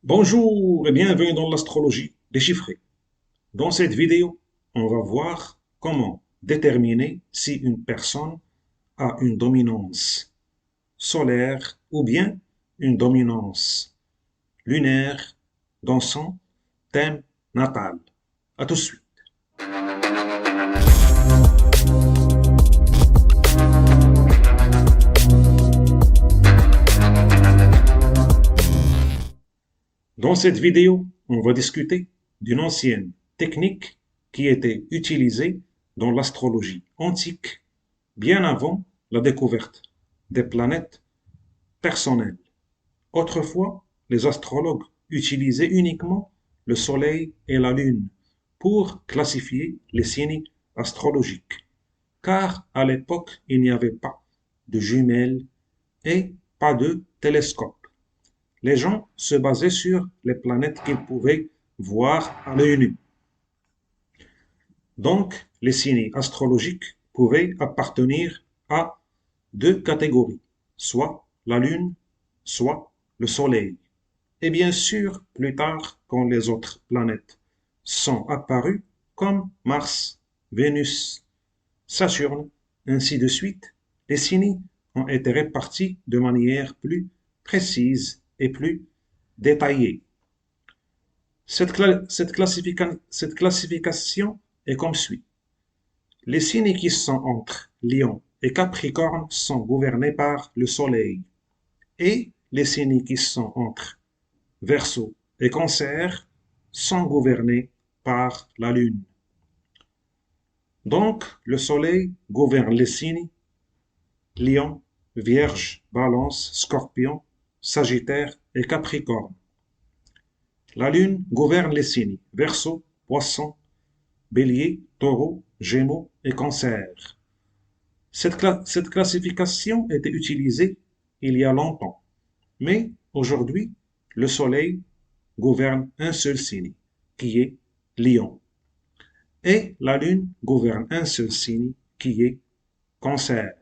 Bonjour et bienvenue dans l'astrologie déchiffrée. Dans cette vidéo, on va voir comment déterminer si une personne a une dominance solaire ou bien une dominance lunaire dans son thème natal. À tout de suite. Dans cette vidéo, on va discuter d'une ancienne technique qui était utilisée dans l'astrologie antique bien avant la découverte des planètes personnelles. Autrefois, les astrologues utilisaient uniquement le Soleil et la Lune pour classifier les signes astrologiques, car à l'époque, il n'y avait pas de jumelles et pas de télescope. Les gens se basaient sur les planètes qu'ils pouvaient voir à l'œil nu. Donc, les signes astrologiques pouvaient appartenir à deux catégories, soit la Lune, soit le Soleil. Et bien sûr, plus tard, quand les autres planètes sont apparues, comme Mars, Vénus, Saturne, ainsi de suite, les signes ont été répartis de manière plus précise et plus détaillée. Cette classification est comme suit. Les signes qui sont entre Lion et Capricorne sont gouvernés par le Soleil, et les signes qui sont entre Verseau et Cancer sont gouvernés par la Lune. Donc, le Soleil gouverne les signes Lion, Vierge, Balance, Scorpion, Sagittaire et Capricorne. La Lune gouverne les signes Verseau, Poisson, Bélier, Taureau, Gémeaux et Cancer. Cette classification était utilisée il y a longtemps, mais aujourd'hui, le Soleil gouverne un seul signe, qui est Lion, et la Lune gouverne un seul signe, qui est Cancer.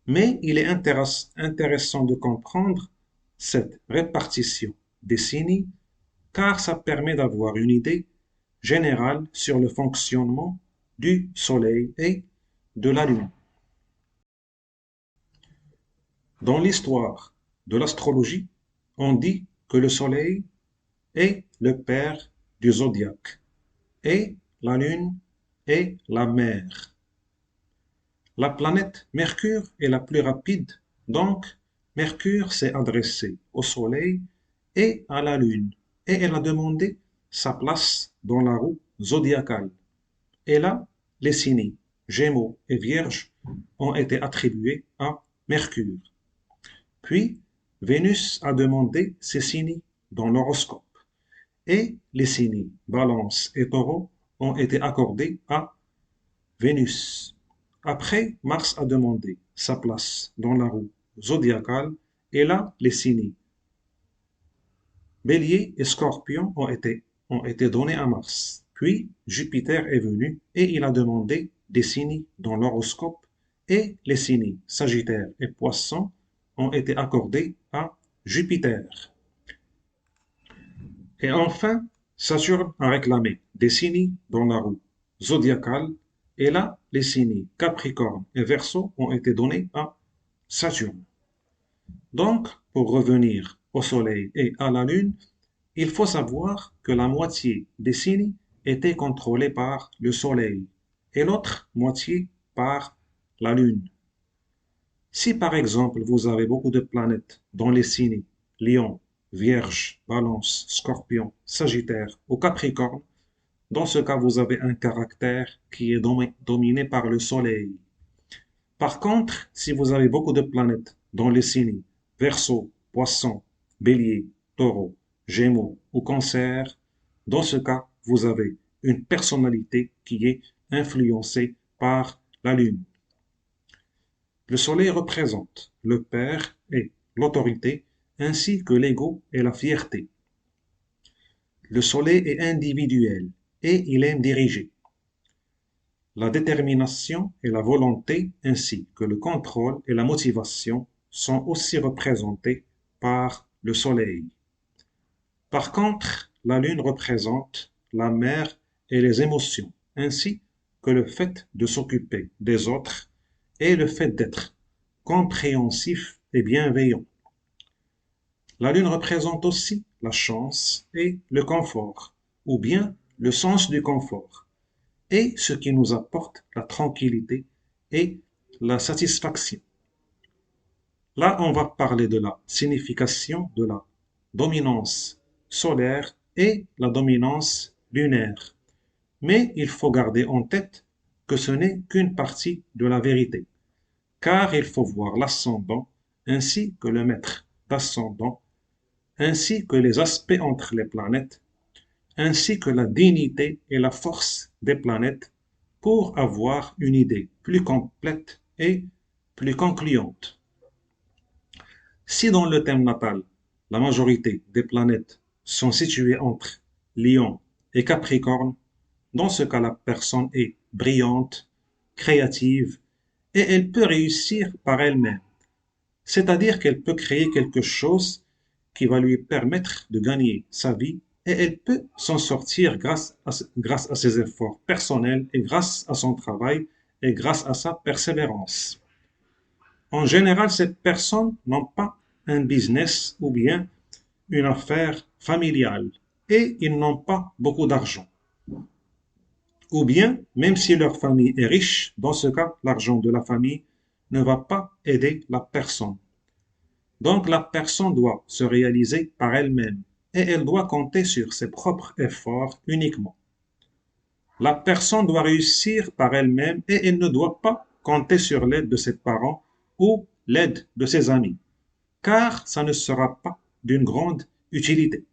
Mais il est intéressant de comprendre cette répartition des signes, car ça permet d'avoir une idée générale sur le fonctionnement du Soleil et de la Lune. Dans l'histoire de l'astrologie, on dit que le Soleil est le père du zodiaque et la Lune est la mère. La planète Mercure est la plus rapide, donc Mercure s'est adressé au Soleil et à la Lune, et elle a demandé sa place dans la roue zodiacale. Et là, les signes Gémeaux et Vierge ont été attribués à Mercure. Puis, Vénus a demandé ses signes dans l'horoscope, et les signes Balance et Taureau ont été accordés à Vénus. Après, Mars a demandé sa place dans la roue zodiacale, et là, les signes Bélier et Scorpion ont été donnés à Mars. Puis, Jupiter est venu et il a demandé des signes dans l'horoscope, et les signes Sagittaire et Poisson ont été accordés à Jupiter. Et enfin, Saturne a réclamé des signes dans la roue zodiacale, et là, les signes Capricorne et Verseau ont été donnés à Saturne. Donc, pour revenir au Soleil et à la Lune, il faut savoir que la moitié des signes était contrôlée par le Soleil et l'autre moitié par la Lune. Si par exemple vous avez beaucoup de planètes dans les signes Lion, Vierge, Balance, Scorpion, Sagittaire ou Capricorne, dans ce cas vous avez un caractère qui est dominé par le Soleil. Par contre, si vous avez beaucoup de planètes dans les signes Verseau, Poisson, Bélier, Taureau, Gémeaux ou Cancer, dans ce cas, vous avez une personnalité qui est influencée par la Lune. Le Soleil représente le père et l'autorité, ainsi que l'ego et la fierté. Le Soleil est individuel et il aime diriger. La détermination et la volonté, ainsi que le contrôle et la motivation, sont aussi représentés par le Soleil. Par contre, la lune représente la mer et les émotions, ainsi que le fait de s'occuper des autres et le fait d'être compréhensif et bienveillant. La lune représente aussi la chance et le confort, ou bien le sens du confort, et ce qui nous apporte la tranquillité et la satisfaction. Là, on va parler de la signification de la dominance solaire et la dominance lunaire. Mais il faut garder en tête que ce n'est qu'une partie de la vérité, car il faut voir l'ascendant ainsi que le maître d'ascendant, ainsi que les aspects entre les planètes, ainsi que la dignité et la force des planètes pour avoir une idée plus complète et plus concluante. Si dans le thème natal, la majorité des planètes sont situées entre Lion et Capricorne, dans ce cas, la personne est brillante, créative et elle peut réussir par elle-même. C'est-à-dire qu'elle peut créer quelque chose qui va lui permettre de gagner sa vie et elle peut s'en sortir grâce à ses efforts personnels et grâce à son travail et grâce à sa persévérance. En général, ces personnes n'ont pas un business ou bien une affaire familiale et ils n'ont pas beaucoup d'argent. Ou bien, même si leur famille est riche, dans ce cas, l'argent de la famille ne va pas aider la personne. Donc la personne doit se réaliser par elle-même et elle doit compter sur ses propres efforts uniquement. La personne doit réussir par elle-même et elle ne doit pas compter sur l'aide de ses parents ou l'aide de ses amis, car ça ne sera pas d'une grande utilité.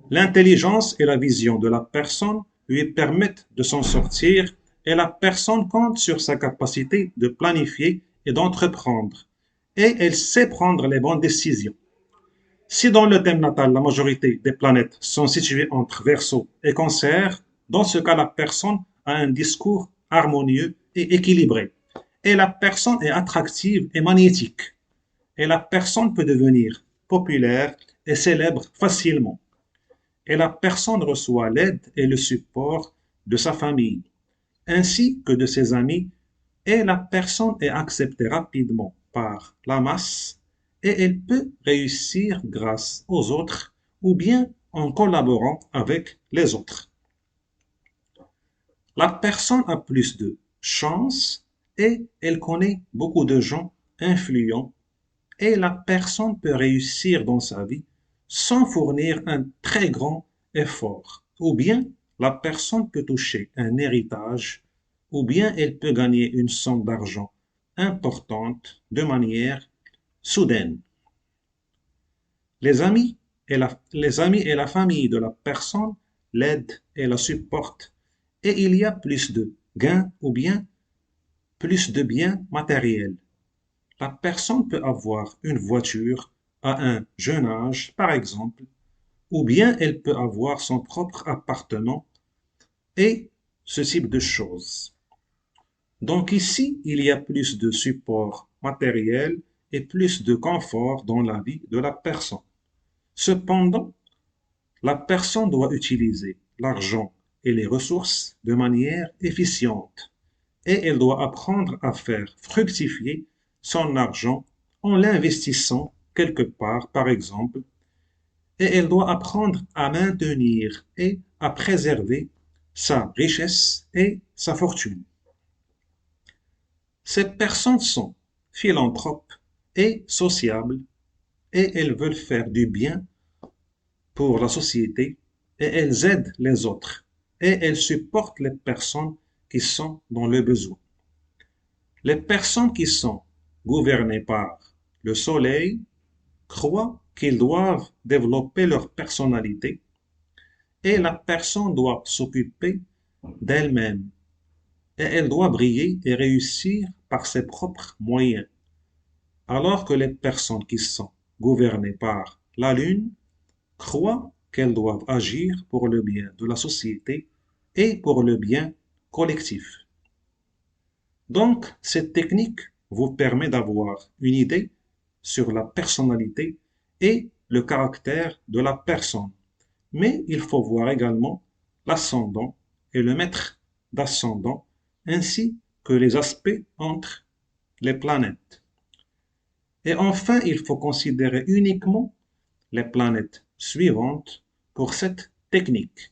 L'intelligence et la vision de la personne lui permettent de s'en sortir et la personne compte sur sa capacité de planifier et d'entreprendre. Et elle sait prendre les bonnes décisions. Si dans le thème natal, la majorité des planètes sont situées entre Verseau et Cancer, dans ce cas, la personne a un discours harmonieux et équilibré. Et la personne est attractive et magnétique. Et la personne peut devenir populaire et célèbre facilement. Et la personne reçoit l'aide et le support de sa famille, ainsi que de ses amis, et la personne est acceptée rapidement par la masse et elle peut réussir grâce aux autres ou bien en collaborant avec les autres. La personne a plus de chance et elle connaît beaucoup de gens influents et la personne peut réussir dans sa vie sans fournir un très grand effort. Ou bien la personne peut toucher un héritage, ou bien elle peut gagner une somme d'argent importante de manière soudaine. Les amis et la famille de la personne l'aident et la supportent et il y a plus de gains ou bien plus de biens matériels. La personne peut avoir une voiture à un jeune âge, par exemple, ou bien elle peut avoir son propre appartement et ce type de choses. Donc ici, il y a plus de support matériel et plus de confort dans la vie de la personne. Cependant, la personne doit utiliser l'argent et les ressources de manière efficiente et elle doit apprendre à faire fructifier son argent en l'investissant quelque part, par exemple, et elle doit apprendre à maintenir et à préserver sa richesse et sa fortune. Ces personnes sont philanthropes et sociables et elles veulent faire du bien pour la société et elles aident les autres et elles supportent les personnes qui sont dans le besoin. Les personnes qui sont gouvernées par le soleil croient qu'ils doivent développer leur personnalité et la personne doit s'occuper d'elle-même et elle doit briller et réussir par ses propres moyens. Alors que les personnes qui sont gouvernées par la lune croient qu'elles doivent agir pour le bien de la société et pour le bien collectif. Donc, cette technique vous permet d'avoir une idée sur la personnalité et le caractère de la personne. Mais il faut voir également l'ascendant et le maître d'ascendant, ainsi que les aspects entre les planètes. Et enfin, il faut considérer uniquement les planètes suivantes pour cette technique.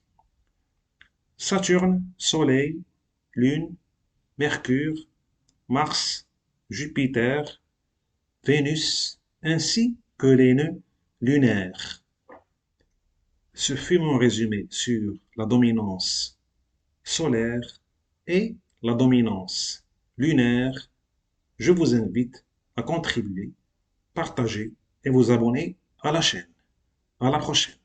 Saturne, Soleil, Lune, Mercure, Mars, Jupiter, Vénus, ainsi que les nœuds lunaires. Ce fut mon résumé sur la dominance solaire et la dominance lunaire. Je vous invite à contribuer, partager et vous abonner à la chaîne. À la prochaine.